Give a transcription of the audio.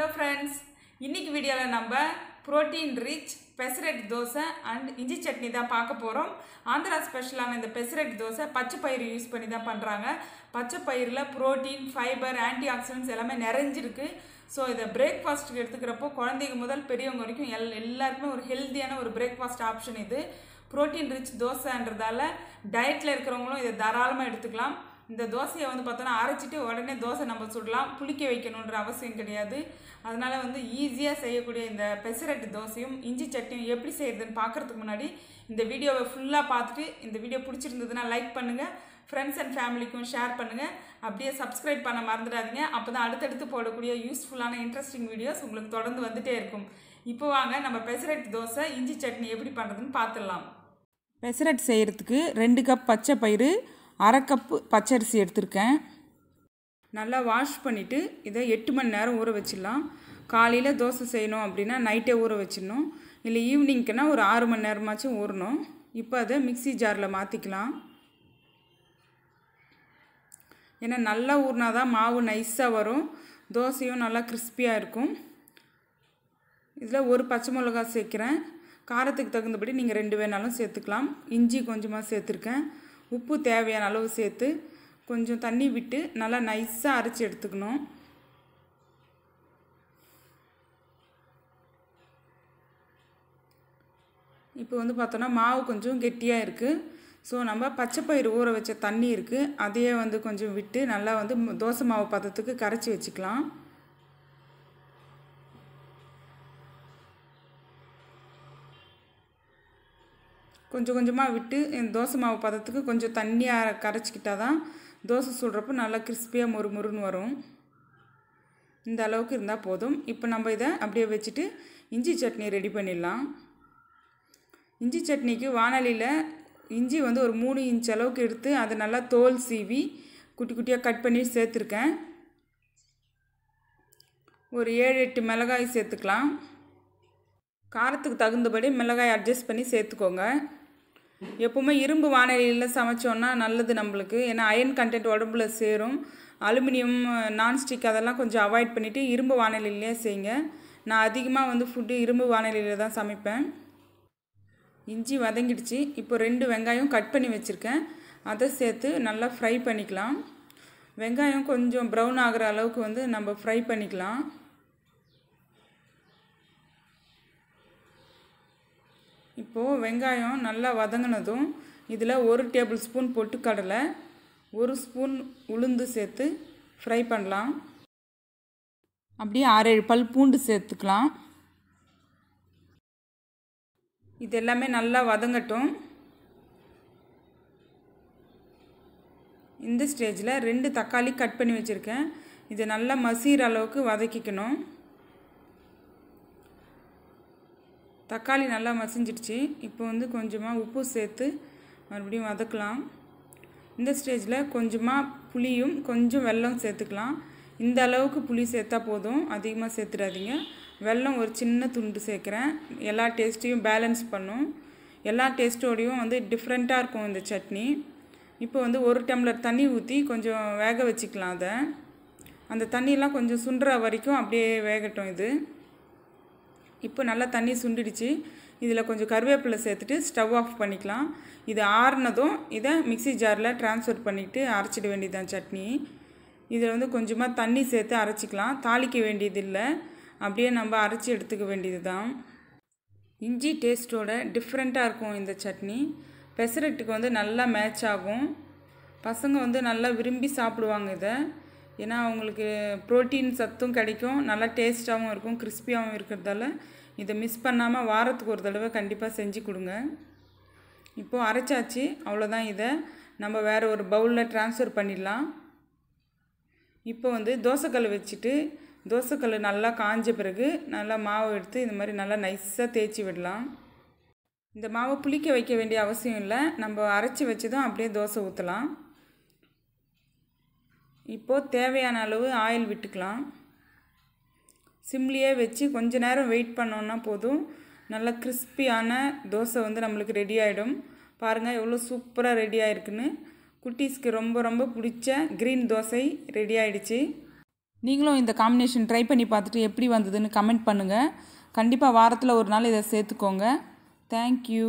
Hello friends, இன்னைக்கு வீடியோல நம்ம protein rich pesarrattu dosa and இஞ்சி சட்னி தான் பார்க்க போறோம். ஆந்திரா ஸ்பெஷலான இந்த pesarrattu dosa பச்சை பயிறு யூஸ் பண்ணி தான் பண்றாங்க. பச்சை பயிறுல புரோட்டீன், ஃபைபர், ஆன்டி ஆக்சிடென்ட்ஸ் எல்லாமே நிறைஞ்சிருக்கு. சோ இத பிரேக்ஃபாஸ்ட்க்கு எடுத்துக்கறப்போ குழந்தைங்க முதல் பெரியவங்க வரைக்கும் எல்லாருக்குமே ஒரு ஹெல்தியான ஒரு பிரேக்ஃபாஸ்ட் ஆப்ஷன் இது. protein rich தோசைன்றதால டயட்ல இருக்கறவங்களும் இத தாராளமா எடுத்துக்கலாம். இந்த தோசையை வந்து பார்த்தோன்னா அரைச்சிட்டு உடனே தோசை நம்ம சுடலாம், புளிக்க வைக்கணுன்ற அவசியம் கிடையாது. அதனால வந்து ஈஸியாக செய்யக்கூடிய இந்த பெசரட்டு தோசையும் இஞ்சி சட்னியும் எப்படி செய்யறதுன்னு பார்க்கறதுக்கு முன்னாடி இந்த வீடியோவை ஃபுல்லாக பார்த்துட்டு இந்த வீடியோ பிடிச்சிருந்ததுன்னா லைக் பண்ணுங்கள், ஃப்ரெண்ட்ஸ் அண்ட் ஃபேமிலிக்கும் ஷேர் பண்ணுங்கள், அப்படியே சப்ஸ்கிரைப் பண்ண மறந்துடாதீங்க. அப்போ தான் அடுத்தடுத்து போடக்கூடிய யூஸ்ஃபுல்லான இன்ட்ரெஸ்டிங் வீடியோஸ் உங்களுக்கு தொடர்ந்து வந்துகிட்டே இருக்கும். இப்போ வாங்க நம்ம பெசரட்டு தோசை இஞ்சி சட்னி எப்படி பண்ணுறதுன்னு பார்த்துடலாம். பெசரட்டு செய்கிறதுக்கு 2 கப் பச்சை பயிறு, 1/2 கப்பு பச்சரிசி எடுத்திருக்கேன். நல்லா வாஷ் பண்ணிவிட்டு இதை 8 மணி நேரம் ஊற வச்சிடலாம். காலையில் தோசை செய்யணும் அப்படின்னா நைட்டே ஊற வச்சிடணும், இல்லை ஈவினிங்க்குன்னா ஒரு 6 மணி நேரமாச்சும் ஊறணும். இப்போ அதை மிக்சி ஜாரில் மாற்றிக்கலாம். ஏன்னா நல்லா ஊறினா தான் மாவு நைஸாக வரும், தோசையும் நல்லா கிறிஸ்பியாக இருக்கும். இதில் ஒரு பச்சை மிளகாய் சேர்க்குறேன், காரத்துக்கு தகுந்தபடி நீங்கள் 2 வேணாலும் சேர்த்துக்கலாம். இஞ்சி கொஞ்சமாக சேர்த்துருக்கேன், உப்பு தேவையான அளவு சேர்த்து கொஞ்சம் தண்ணி விட்டு நல்லா நைஸாக அரைச்சி எடுத்துக்கணும். இப்போ வந்து பார்த்தோன்னா மாவு கொஞ்சம் கெட்டியாக இருக்குது. ஸோ நம்ம பச்சைப்பயிறு ஊற வச்ச தண்ணி இருக்குது, அதையே வந்து கொஞ்சம் விட்டு நல்லா வந்து தோசை மாவு பதத்துக்கு கரைச்சி வச்சுக்கலாம். கொஞ்சம் கொஞ்சமாக விட்டு தோசை மாவு பதத்துக்கு கொஞ்சம் தண்ணியாக கரைச்சிக்கிட்டால் தான் தோசை சுடுறப்போ நல்லா கிறிஸ்பியாக முறுமுறுன்னு வரும். இந்த அளவுக்கு இருந்தால் போதும். இப்போ நம்ம இதை அப்படியே வச்சுட்டு இஞ்சி சட்னி ரெடி பண்ணிடலாம். இஞ்சி சட்னிக்கு வானலியில் இஞ்சி வந்து ஒரு 3 இன்ச் அளவுக்கு எடுத்து அதை நல்லா தோல் சீவி குட்டி குட்டியாக கட் பண்ணி சேர்த்துருக்கேன். ஒரு 7-8 மிளகாய் சேர்த்துக்கலாம். காரத்துக்கு தகுந்தபடி மிளகாய் அட்ஜஸ்ட் பண்ணி சேர்த்துக்கோங்க. எப்போவுமே இரும்பு வானலியில் சமைச்சோன்னா நல்லது நம்மளுக்கு, ஏன்னா அயன் கண்டென்ட் உடம்புல சேரும். அலுமினியம், நான்ஸ்டிக் அதெல்லாம் கொஞ்சம் அவாய்ட் பண்ணிவிட்டு இரும்பு வானலியிலே செய்யுங்க. நான் அதிகமாக வந்து ஃபுட்டு இரும்பு வானலியில் தான் சமைப்பேன். இஞ்சி வதங்கிடுச்சு. இப்போ 2 வெங்காயம் கட் பண்ணி வச்சுருக்கேன், அதை சேர்த்து நல்லா ஃப்ரை பண்ணிக்கலாம். வெங்காயம் கொஞ்சம் ப்ரௌன் ஆகிற அளவுக்கு வந்து நம்ம ஃப்ரை பண்ணிக்கலாம். இப்போது வெங்காயம் நல்லா வதங்கினதும் இதில் 1 டேபிள் ஸ்பூன் பொட்டுக்கடலை, 1 ஸ்பூன் உளுந்து சேர்த்து ஃப்ரை பண்ணலாம். அப்படியே 6-7 பல் பூண்டு சேர்த்துக்கலாம். இது எல்லாமே நல்லா வதங்கட்டும். இந்த ஸ்டேஜில் 2 தக்காளி கட் பண்ணி வச்சுருக்கேன், இதை நல்லா மசிகிற அளவுக்கு வதக்கிக்கணும். தக்காளி நல்லா மசிஞ்சிடுச்சு. இப்போ வந்து கொஞ்சமாக உப்பு சேர்த்து மறுபடியும் வதக்கலாம். இந்த ஸ்டேஜில் கொஞ்சமாக புளியும் கொஞ்சம் வெல்லம் சேர்த்துக்கலாம். இந்த அளவுக்கு புளி சேர்த்தா போதும், அதிகமாக சேர்த்துடாதீங்க. வெல்லம் ஒரு சின்ன துண்டு சேர்க்குறேன், எல்லா டேஸ்ட்டையும் பேலன்ஸ் பண்ணும். எல்லா டேஸ்ட்டோடையும் வந்து டிஃப்ரெண்ட்டாக இருக்கும் இந்த சட்னி. இப்போ வந்து 1 டம்ளர் தண்ணி ஊற்றி கொஞ்சம் வேக வச்சுக்கலாம். அதை அந்த தண்ணியெலாம் கொஞ்சம் சுண்டுற வரைக்கும் அப்படியே வேகட்டும். இது இப்போ நல்லா தண்ணி சுண்டிடுச்சு. இதில் கொஞ்சம் கருவேப்பிலை சேர்த்துட்டு ஸ்டவ் ஆஃப் பண்ணிக்கலாம். இது ஆறுனதும் இதை மிக்சி ஜாரில் ட்ரான்ஸ்ஃபர் பண்ணிவிட்டு அரைச்சிட வேண்டியதுதான் சட்னி. இதில் வந்து கொஞ்சமாக தண்ணி சேர்த்து அரைச்சிக்கலாம், தாளிக்க வேண்டியதில்லை, அப்படியே நம்ம அரைச்சி எடுத்துக்க வேண்டியது தான். இஞ்சி டேஸ்ட்டோட டிஃப்ரெண்ட்டாக இருக்கும் இந்த சட்னி. பெசரட்டுக்கு வந்து நல்லா மேட்ச் ஆகும். பசங்க வந்து நல்லா விரும்பி சாப்பிடுவாங்க இதை, ஏன்னா அவங்களுக்கு ப்ரோட்டீன் சத்தும் கிடைக்கும், நல்லா டேஸ்ட்டாகவும் இருக்கும், கிறிஸ்பியாகவும் இருக்கிறதால இதை மிஸ் பண்ணாமல் வாரத்துக்கு ஒரு தடவை கண்டிப்பாக செஞ்சு கொடுங்க. இப்போது அரைச்சாச்சு, அவ்வளோதான். இதை நம்ம வேறு ஒரு பவுலில் ட்ரான்ஸ்ஃபர் பண்ணிடலாம். இப்போ வந்து தோசைக்கல் வச்சுட்டு தோசைக்கல் நல்லா காஞ்ச பிறகு நல்லா மாவு எடுத்து இந்த மாதிரி நல்லா நைஸாக தேய்ச்சி விடலாம். இந்த மாவை புளிக்க வைக்க வேண்டிய அவசியம் இல்லை, நம்ம அரைச்சி வச்சதும் அப்படியே தோசை ஊற்றலாம். இப்போது தேவையான அளவு ஆயில் விட்டுக்கலாம். சிம்லியே வச்சு கொஞ்ச நேரம் வெயிட் பண்ணோன்னா போதும், நல்லா கிறிஸ்பியான தோசை வந்து நம்மளுக்கு ரெடி ஆகிடும். பாருங்கள் எவ்வளோ சூப்பராக ரெடி ஆகிருக்குன்னு. குட்டீஸ்க்கு ரொம்ப ரொம்ப பிடிச்ச க்ரீன் தோசை ரெடி ஆகிடுச்சு. நீங்களும் இந்த காம்பினேஷன் ட்ரை பண்ணி பார்த்துட்டு எப்படி வந்ததுன்னு கமெண்ட் பண்ணுங்கள். கண்டிப்பாக வாரத்தில் ஒரு நாள் இதை சேர்த்துக்கோங்க. தேங்க்யூ.